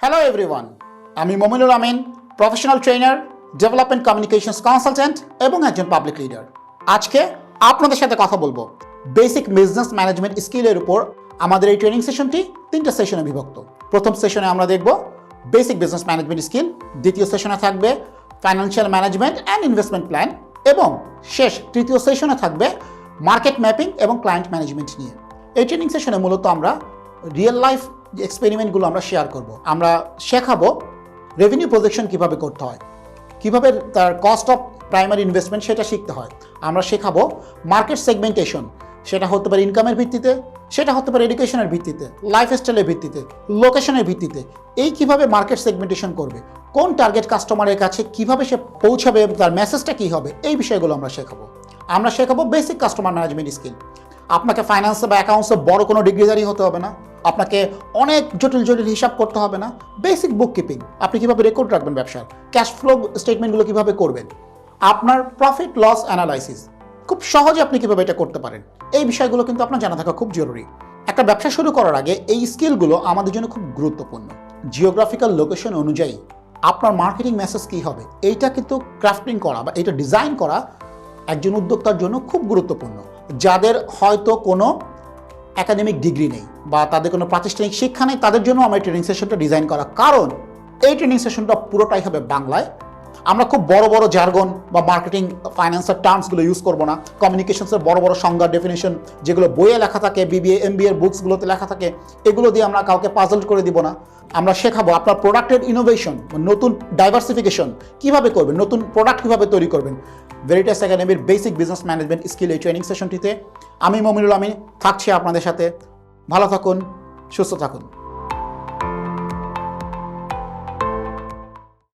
Hello everyone, আমি Mominul Amin, professional trainer, development communications consultant এবং একজন পাবলিক লিডার। আজকে আপনাদের সাথে কথা বলবো বেসিক বিজনেস ম্যানেজমেন্ট স্কিলের উপর। আমাদের এই ট্রেনিং সেশনটি 3টা সেশনে বিভক্ত। প্রথম সেশনে আমরা দেখব বেসিক বিজনেস ম্যানেজমেন্ট স্কিল, দ্বিতীয় সেশনে থাকবে financial management and investment plan এবং তৃতীয় সেশনে থাকবে মার্কেট ম্যাপিং এবং ক্লায়েন্ট ম্যানেজমেন্ট নিয়ে। এই ট্রেনিং সেশনে মূলত আমরা রিয়েল লাইফ এক্সপেরিমেন্টগুলো আমরা শেয়ার করব। আমরা শেখাবো রেভিনিউ প্রজেকশন কিভাবে করতে হয়, কিভাবে তার কস্ট অফ প্রাইমারি ইনভেস্টমেন্ট সেটা শিখতে হয়। আমরা শেখাবো মার্কেট সেগমেন্টেশন, সেটা হতে পারে ইনকামের ভিত্তিতে, সেটা হতে পারে এডুকেশনের ভিত্তিতে, লাইফস্টাইলের ভিত্তিতে, লোকেশনের ভিত্তিতে। এই কিভাবে মার্কেট সেগমেন্টেশন করবে, কোন টার্গেট কাস্টমারের কাছে কিভাবে সে পৌঁছাবে, তার মেসেজটা কী হবে, এই বিষয়গুলো আমরা শেখাবো বেসিক কাস্টমার ম্যানেজমেন্ট স্কিল। আপনাকে ফাইন্যান্সে বা অ্যাকাউন্টসে বড় কোনো ডিগ্রিধারী হতে হবে না, আপনাকে অনেক জটিল হিসাব করতে হবে না। বেসিক বুক কিপিং, আপনি কীভাবে রেকর্ড রাখবেন ব্যবসার, ক্যাশ ফ্লো স্টেটমেন্টগুলো কীভাবে করবেন, আপনার প্রফিট লস অ্যানালাইসিস খুব সহজে আপনি কীভাবে এটা করতে পারেন, এই বিষয়গুলো কিন্তু আপনার জানা থাকা খুব জরুরি। একটা ব্যবসা শুরু করার আগে এই স্কিলগুলো আমাদের জন্য খুব গুরুত্বপূর্ণ। জিওগ্রাফিক্যাল লোকেশন অনুযায়ী আপনার মার্কেটিং মেসেজ কী হবে, এইটা কিন্তু ক্রাফটিং করা বা এটা ডিজাইন করা একজন উদ্যোক্তার জন্য খুব গুরুত্বপূর্ণ। যাদের হয়তো কোনো একাডেমিক ডিগ্রি নেই বা তাদের কোনো প্রাতিষ্ঠানিক শিক্ষা নেই, তাদের জন্য আমার ট্রেনিং সেশনটা ডিজাইন করা, কারণ এই ট্রেনিং সেশনটা পুরোটাই হবে বাংলায়। আমরা খুব বড় জার্গন বা মার্কেটিং ফাইন্যান্সের টার্মসগুলো ইউজ করবো না। কমিউনিকেশনসের বড় সংজ্ঞা, ডেফিনেশন যেগুলো বইয়ে লেখা থাকে, বিবিএ MBA এর বুকসগুলোতে লেখা থাকে, এগুলো দিয়ে আমরা কাউকে পাজল করে দিব না। আমরা শেখাবো আপনার প্রোডাক্টের ইনোভেশন, নতুন ডাইভার্সিফিকেশন কীভাবে করবেন, নতুন প্রোডাক্ট কীভাবে তৈরি করবেন। ভেরিটাস একাডেমির বেসিক বিজনেস ম্যানেজমেন্ট স্কিল এই ট্রেনিং সেশনটিতে আমি মমিনুল আমিন থাকছি আপনাদের সাথে। ভালো থাকুন, সুস্থ থাকুন।